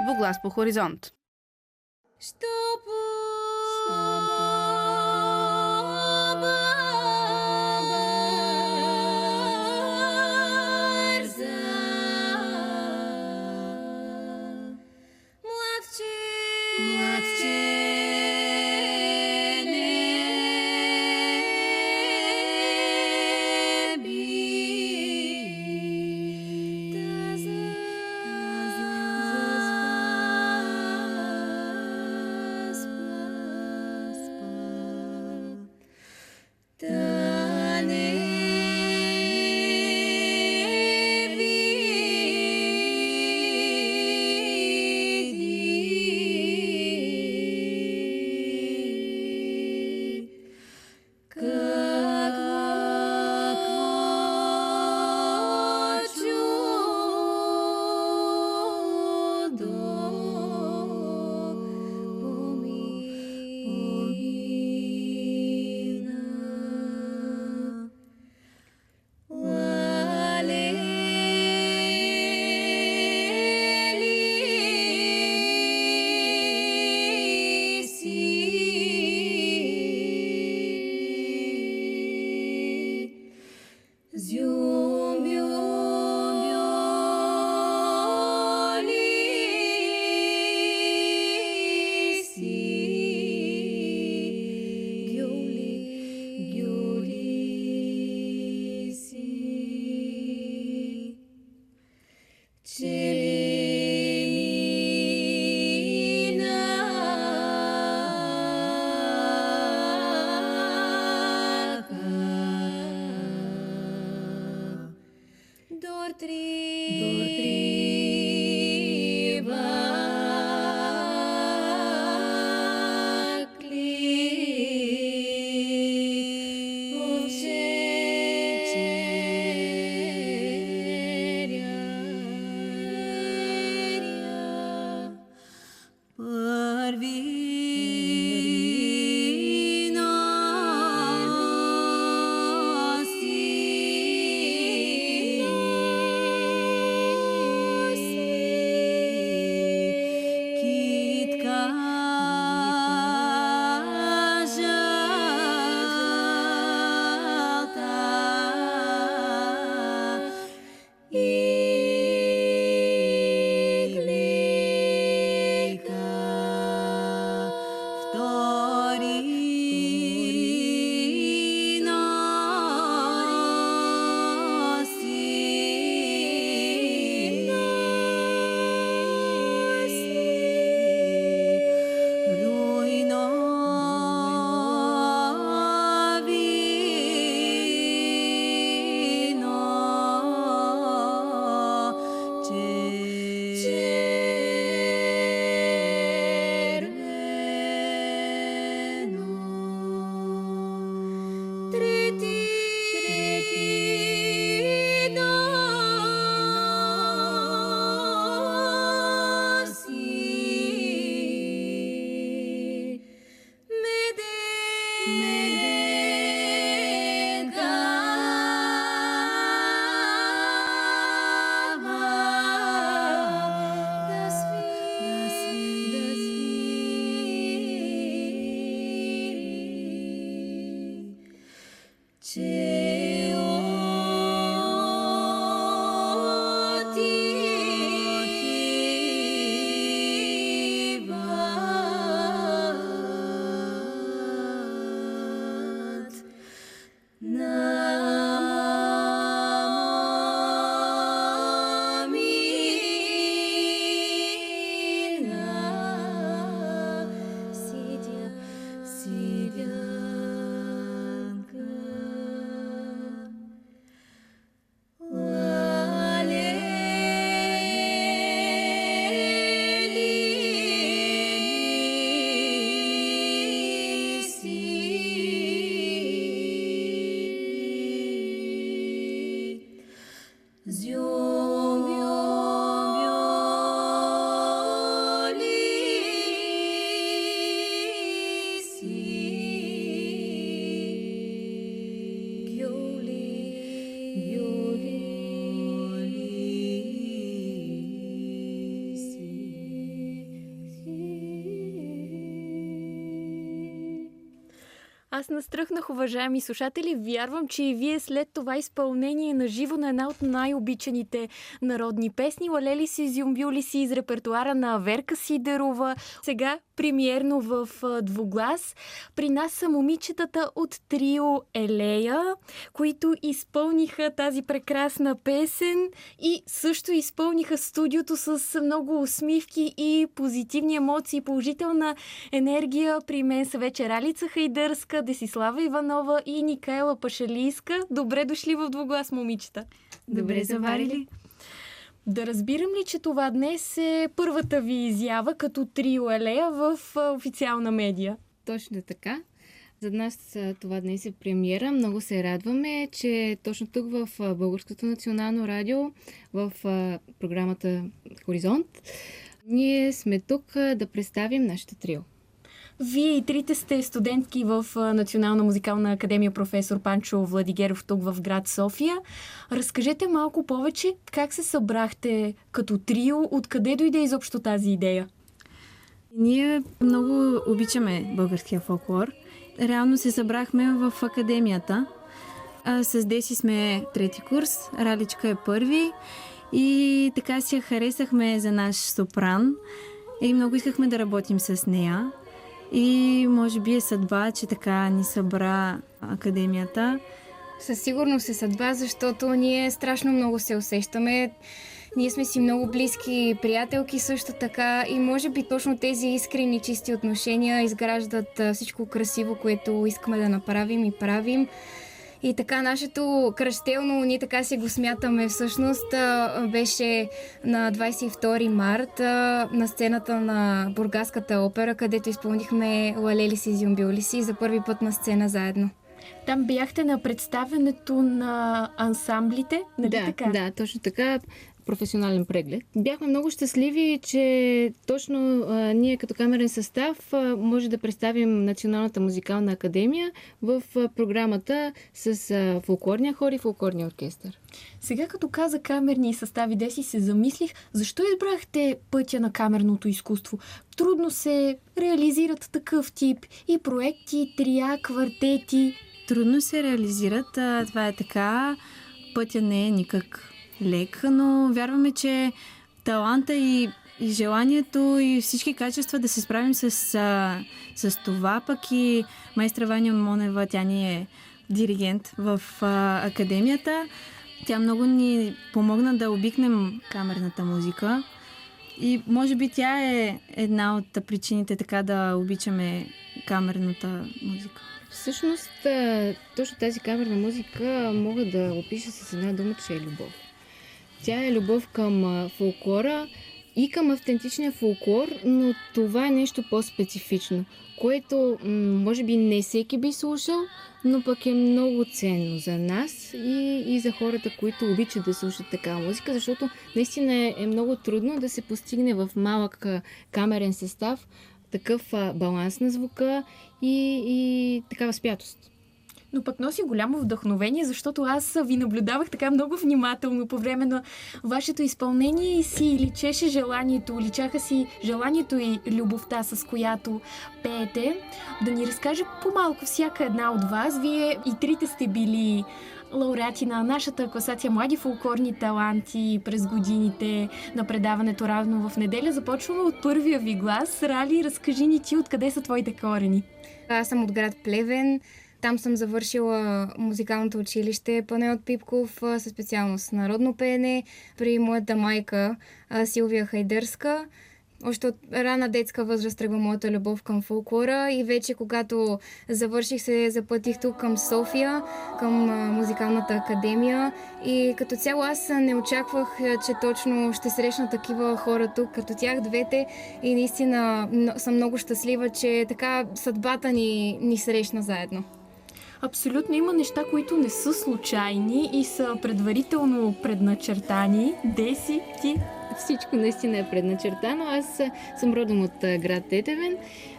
Во глас по хоризонт. Аз настръхнах, уважаеми слушатели. Вярвам, че и вие след това изпълнение на живо на една от най-обичаните народни песни "Лалели си, зюмбюли си" из репертуара на Верка Сидерова. Сега премиерно в двуглас. При нас са момичетата от трио Елея, които изпълниха тази прекрасна песен и също изпълниха студиото с много усмивки и позитивни емоции, положителна енергия. При мен са вече Ралица Хайдърска, Десислава Иванова и Никайла Пашалийска. Добре дошли в двуглас, момичета. Добре заварили. Да разбирам ли, че това днес е първата ви изява като трио Елея в официална медия? Точно така. За нас това днес е премиера. Много се радваме, че точно тук в Българското национално радио, в програмата Хоризонт, ние сме тук да представим нашето трио. Вие и трите сте студентки в Национална музикална академия "Професор Панчо Владигеров" тук в град София. Разкажете малко повече как се събрахте като трио, откъде дойде изобщо тази идея? Ние много обичаме българския фолклор. Реално се събрахме в академията. С Деси сме трети курс, Раличка е първи и така си я харесахме за наш сопран и много искахме да работим с нея. И може би е съдба, че така ни събра академията. Със сигурност е съдба, защото ние страшно много се усещаме. Ние сме си много близки приятелки също така и може би точно тези искрени, чисти отношения изграждат всичко красиво, което искаме да направим и правим. И така нашето кръщелно, ние така си го смятаме всъщност, беше на 22 март на сцената на Бургаската опера, където изпълнихме "Лалели си, зюмбюли си" за първи път на сцена заедно. Там бяхте на представянето на ансамблите, нали така? Да, точно така. Професионален преглед. Бяхме много щастливи, че точно ние като камерен състав може да представим Националната музикална академия в програмата с фолклорния хор и фолклорния оркестър. Сега като каза камерни състави, Деси, се замислих, защо избрахте пътя на камерното изкуство? Трудно се реализират такъв тип и проекти, трия, квартети. Трудно се реализират, това е така. Пътя не е никак лек, но вярваме, че таланта и желанието и всички качества да се справим с това, пък и майстра Ваня Монева, тя ни е диригент в академията. Тя много ни помогна да обикнем камерната музика и може би тя е една от причините така да обичаме камерната музика. Всъщност, точно тази камерна музика мога да опиша с една дума, че е любов. Тя е любов към фолклора и към автентичния фолклор, но това е нещо по-специфично, което може би не всеки би слушал, но пък е много ценно за нас и за хората, които обичат да слушат такава музика, защото наистина е много трудно да се постигне в малък камерен състав такъв баланс на звука и такава спятост. Но пък носи голямо вдъхновение, защото аз ви наблюдавах така много внимателно по време на вашето изпълнение и си личаха си желанието и любовта, с която пеете. Да ни разкаже по-малко всяка една от вас. Вие и трите сте били лауреати на нашата класация "Млади фолклорни таланти" през годините на предаването "Равно в неделя". Започваме от първия ви глас. Рали, разкажи ни ти откъде са твоите корени. Аз съм от град Плевен. Там съм завършила музикалното училище "Панайот Пипков" със специалност народно пеене при моята майка Силвия Хайдърска. Още от рана детска възраст тръгва моята любов към фолклора и вече когато завърших се запътих тук към София, към музикалната академия и като цяло аз не очаквах, че точно ще срещна такива хора тук като тях двете и наистина съм много щастлива, че така съдбата ни срещна заедно. Абсолютно има неща, които не са случайни и са предварително предначертани. Деси, ти? Всичко наистина е предначертано. Аз съм родом от град Тетевен.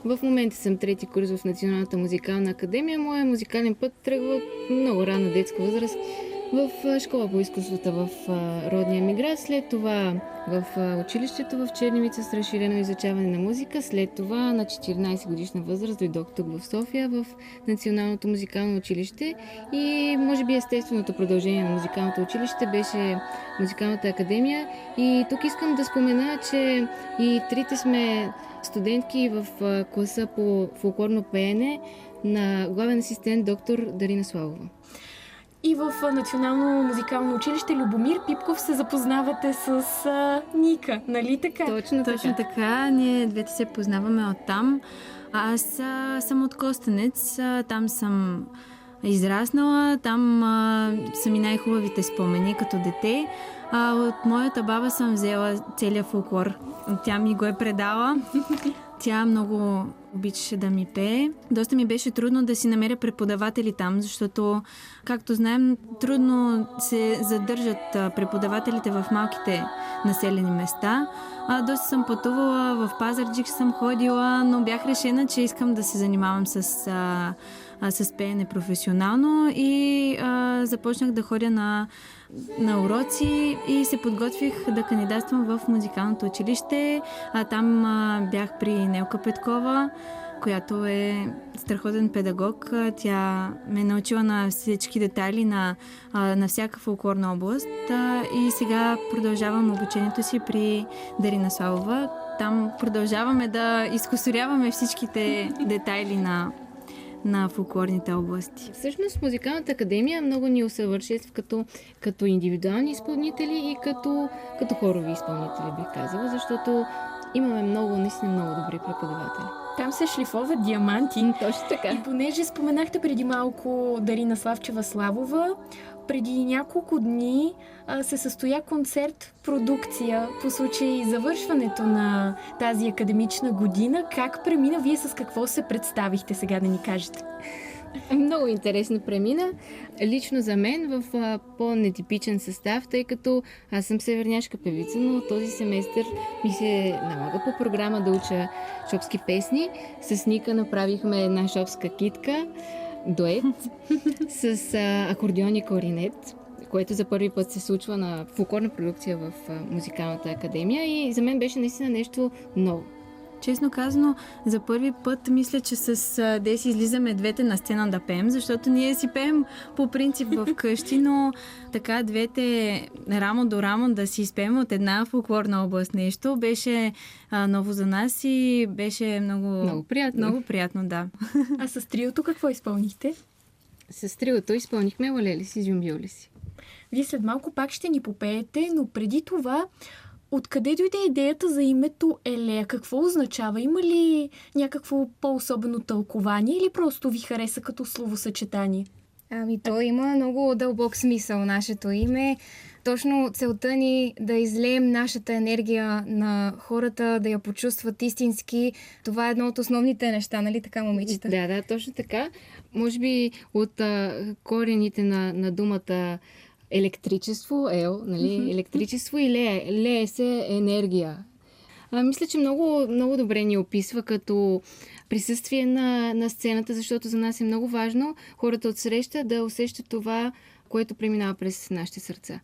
В момента съм трети курс в Националната музикална академия. Моя музикален път тръгва от много рана детска възраст. в школа по изкуствата в родния ми град, след това в училището в Чернивица с разширено изучаване на музика, след това на 14 годишна възраст дойдох тук в София в Националното музикално училище и може би естественото продължение на музикалното училище беше Музикалната академия. И тук искам да спомена, че и трите сме студентки в класа по фолклорно пеене на главен асистент доктор Дарина Славова. И в Национално музикално училище Любомир Пипков се запознавате с Ника, нали така? Точно така. Ние двете се познаваме оттам. Аз съм от Костенец. Там съм израснала. Там са ми най-хубавите спомени като дете. От моята баба съм взела целия фолклор. Тя ми го е предала. Тя много обичаше да ми пее. Доста ми беше трудно да си намеря преподаватели там, защото, както знаем, трудно се задържат преподавателите в малките населени места. Доста съм пътувала, в Пазарджик съм ходила, но бях решена, че искам да се занимавам с пеене професионално и започнах да ходя на уроци и се подготвих да кандидатствам в музикалното училище. Там бях при Нелка Петкова, която е страхотен педагог. Тя ме е научила на всички детайли на всяка фолклорна област и сега продължавам обучението си при Дарина Славова. Там продължаваме да изкусоряваме всичките детайли на фолклорните области. Всъщност Музикалната академия много ни усъвършенства като индивидуални изпълнители и като хорови изпълнители, бих казала, защото имаме наистина много добри преподаватели. Там се шлифоват диаманти. Точно така. И понеже споменахте преди малко Дарина Славчева Славова, преди няколко дни се състоя концерт, продукция по случай завършването на тази академична година. Как премина? Вие с какво се представихте, сега да ни кажете? Много интересно премина. Лично за мен в по-нетипичен състав, тъй като аз съм северняшка певица, но този семестър ми се налага по програма да уча шопски песни. С Ника направихме една шопска китка, дует с акордеон и кларинет, което за първи път се случва на фолклорна продукция в Музикалната академия и за мен беше наистина нещо ново. Честно казано, за първи път мисля, че с Деси излизаме двете на сцена да пеем, защото ние си пеем по принцип в къщи, но така двете рамо до рамо да си изпеем от една фолклорна област нещо беше ново за нас и беше много приятно. Много приятно, да. А с триото какво изпълнихте? С триото изпълнихме Лалели си, Зюмбюли си. Вие след малко пак ще ни попеете, но преди това откъде дойде идеята за името Елея? Какво означава? Има ли някакво по-особено тълкование или просто ви хареса като словосъчетание? То има много дълбок смисъл, нашето име. Точно целта ни да излеем нашата енергия на хората, да я почувстват истински. Това е едно от основните неща, нали така, момичета? Да, точно така. Може би от корените на думата електричество, нали? Електричество и лее се енергия. Мисля, че много, много добре ни описва като присъствие на сцената, защото за нас е много важно хората отсреща да усещат това, което преминава през нашите сърца.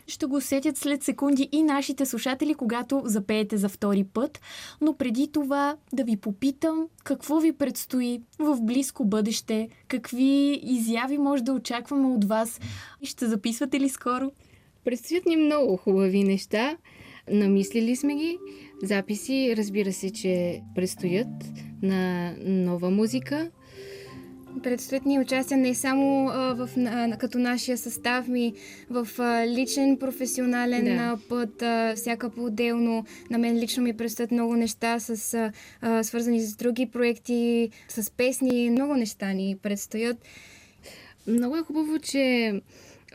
Ще го усетят след секунди и нашите слушатели, когато запеете за втори път. Но преди това да ви попитам какво ви предстои в близко бъдеще, какви изяви може да очакваме от вас и ще записвате ли скоро? Предстоят ни много хубави неща. Намислили сме ги. Записи, разбира се, че предстоят на нова музика. Предстоят ни участия не само като нашия състав, ми в личен, професионален път, всяка по-отделно. На мен лично ми предстоят много неща, свързани с други проекти, с песни. Много неща ни предстоят. Много е хубаво, че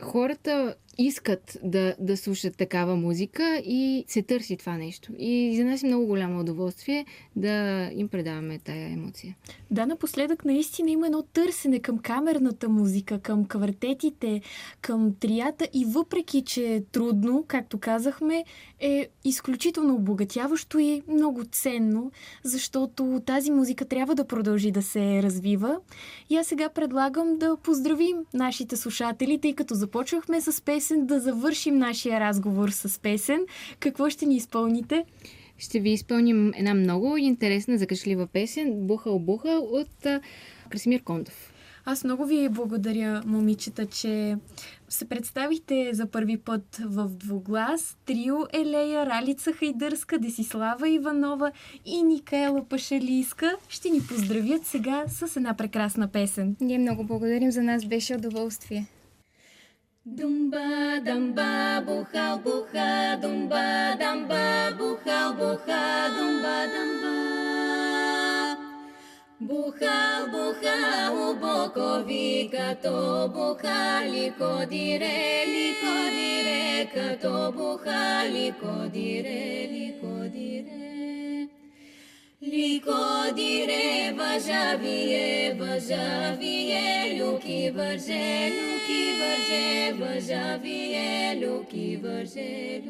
хората искат да слушат такава музика и се търси това нещо. И за нас е много голямо удоволствие да им предаваме тая емоция. Да, напоследък наистина има едно търсене към камерната музика, към квартетите, към трията и въпреки, че е трудно, както казахме, е изключително обогатяващо и много ценно, защото тази музика трябва да продължи да се развива. И аз сега предлагам да поздравим нашите слушатели, тъй като започвахме с песен, да завършим нашия разговор с песен. Какво ще ни изпълните? Ще ви изпълним една много интересна, закашлива песен "Бухал-бухал" от Красимир Кондов. Аз много ви благодаря, момичета, че се представихте за първи път в двуглас. Трио Елея, Ралица Хайдърска, Десислава Иванова и Никаела Пашалийска ще ни поздравят сега с една прекрасна песен. Ние много благодарим, за нас беше удоволствие. Думба, дамба, бухал, буха, думба, дамба, бухал, буха, думба, дамба. Бухал, бухал, бокови, като буха, лико дире, като буха, лико дире. Лико дире, въжавие, люки върже, въжавие, люки върже.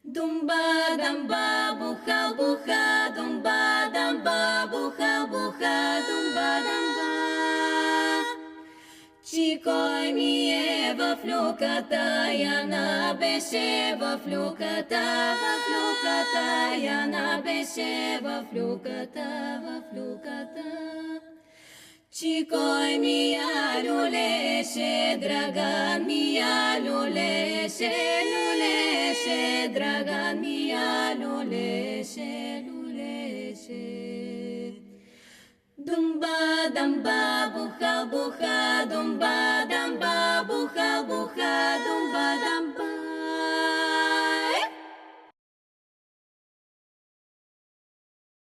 Думба, дамба, бухал, буха, думба, дамба, бухал, буха, думба, дамба. Чикой ми е в люката, Яна беше в люката, Яна беше в люката. Чикой ми я люлеше, драган ми я люлеше, драган ми я люлеше. Думба, дамба, бухал, буха, думба, дамба, бухал, буха, думба, дамба.